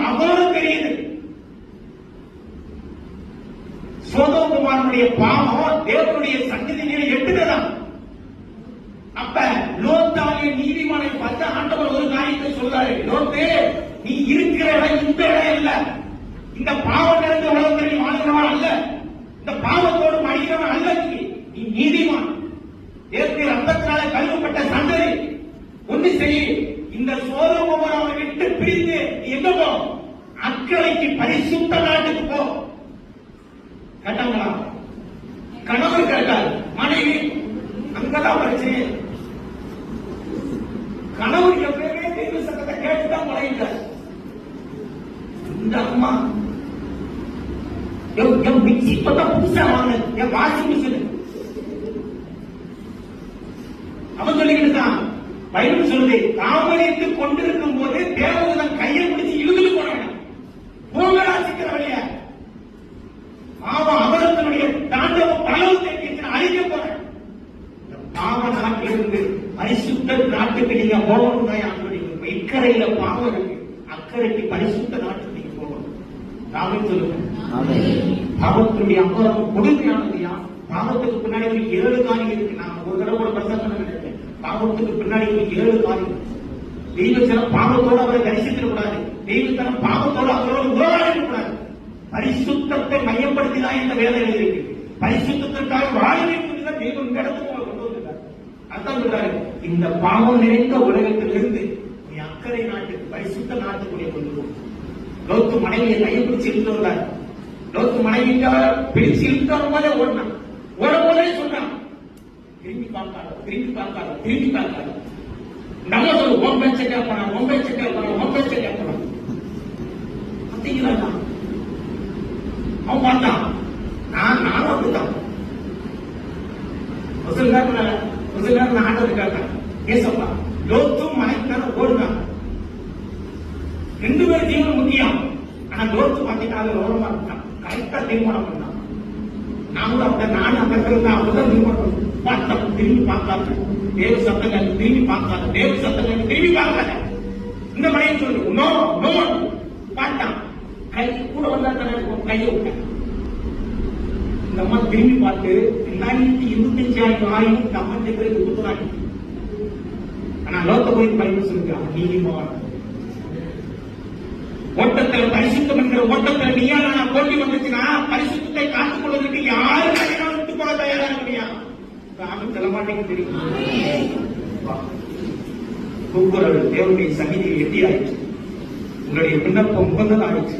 அவ்வளவு தெரியுது. சோதோகுமாரனுடைய பாவம் தேவனுடைய சந்நிதியிலே எட்டுதான். அப்ப லோத்தாகிய நீதிமானை பார்த்து ஆண்டவர் ஒரு காரியத்தை சொல்றாரு, லோத்தே நீ இருக்கிற இடம் இந்த இடம் இல்ல, இந்த பாவம் நிறைந்த உலகத்தில் நீ வாழ்கிறவன் அல்ல, இந்த பாவத்தோடு மடிகிறவன் அல்ல, நீ நீதிமான், தேவனுடைய ரத்தத்தினால கழுவப்பட்ட சந்ததி. ஒன்று செய்ய, இந்த சோதோகுமாரனை விட்டு பிரிந்து எங்க போ, அக்கறைக்கு பரிசுத்த நாட்டுக்கு போ. கேட்டாங்களா? கணவர் கேட்டார், மனைவி அங்கதான் பிரச்சனை. கணவர் எப்பவுமே தெய்வ சத்தத்தை கேட்டுதான் முறையிட்டார். இந்த அம்மா என் மிக்சி இப்பதான் புதுசா வாங்க, என் வாஷிங் மிஷின் அவன் சொல்லிக்கிட்டுதான். பைபிள் சொல்லுது, காமரித்துக் கொண்டிருக்கும் போது தேவதூதன் கையை பிடிச்சு இழுதுட்டு போனாங்க, போங்கடா சிக்கிற வழியா, பாவம் அவரத்தினுடைய தாண்டவம் பலவத்தை அழிக்க போறேன். பாவ நாட்டிலிருந்து பரிசுத்த நாட்டுக்கு நீங்க போகணும் தான். இக்கரையில பாவம் இருக்கு, அக்கறைக்கு பரிசுத்த நாட்டுக்கு நீங்க போகணும். நாமே சொல்லுங்க, பாவத்தினுடைய அம்பரம் கொடுமையானதையா. பாவத்துக்கு பின்னாடி ஒரு 7 காரியம் இருக்கு. நான் ஒரு தடவை கூட பிரசங்கம் நினைக்கிறேன். பாவத்துக்கு பின்னாடி ஒரு 7 காரியம். தெய்வத்தினம் பாவத்தோடு அவரை தரிசித்திடக்கூடாது, தெய்வத்தினம் பாவத்தோடு அவரோடு உறவாடிடக்கூடாது. பரிசுத்தத்தை மையப்படுத்திதான் இந்த வேலை இருக்கு. பரிசுத்திற்காக வாழ்க்கை தெய்வம் இந்த இடத்துக்கு கொண்டு வந்திருக்காரு. அதான் சொல்றாரு, இந்த பாவம் நிறைந்த உலகத்திலிருந்து நீ அக்கறை நாட்டுக்கு பரிசுத்த நாட்டுக்குள்ளே கொண்டு போ. லோத்து மனைவியை கையை பிடிச்சு இழுத்து வந்தார். லோத்து மனைவி பிடிச்சு இழுத்து வரும்போதே ஓடினான். ஓடும்போதே சொன்னான், திரும்பி பார்க்காத, திரும்பி பார்க்காத, திரும்பி பார்க்காத. நம்ம சொல்லு, உன் பேச்ச கேட்பானா, உன் பேச்ச கேட்பானா, உன் பேச்ச கேட்பானா. பார்த்தீங்களா? அவன் பார்த்தான், நானும் அப்படித்தான். ஆண்டவர் கேட்டான், ஏசப்பா லோத்தும் மனைவிக்கான ஓடுதான், 2 பேர் ஜீவனம் முக்கியம். ஆனா லோத்து பார்த்தீங்கன்னா ஓரமா இருந்தான், கரெக்டா தீர்மானம் பண்ணான். நானும் அந்த அப்படிதான் தீர்மானம் பார்த்தோம். திரும்பி பார்க்காத, தேவ சத்தங்கள் திரும்பி பார்க்காத, தேவ சத்தங்கள் திரும்பி பார்க்காத. இந்த மனைவி சொல்லு, நோ நோ பார்த்தான். கை கூட வந்தா கையை விட்டான். இந்த அம்மா திரும்பி பார்த்து 2025 ஆயும் இந்த அம்மா பேருக்கு கொடுக்குறாங்க. ஆனா லோத்த போய் பைபிள் சொல்லுங்க, நீதிமான் ஓட்டத்தில் பரிசுத்தம் என்கிற ஓட்டத்தில் நீயா நான் போட்டி வந்துச்சுன்னா பரிசுத்தத்தை காத்துக் கொள்வதற்கு யாரு விட்டு போக தயாரா முடியா? ஆகும் சொல்ல மாட்டேங்க தெரியும். கூக்குரல் தேவனுடைய சந்நிதியில் எட்டி ஆயிடுச்சு. உங்களுடைய விண்ணப்பம் உகந்ததாயிடுச்சு.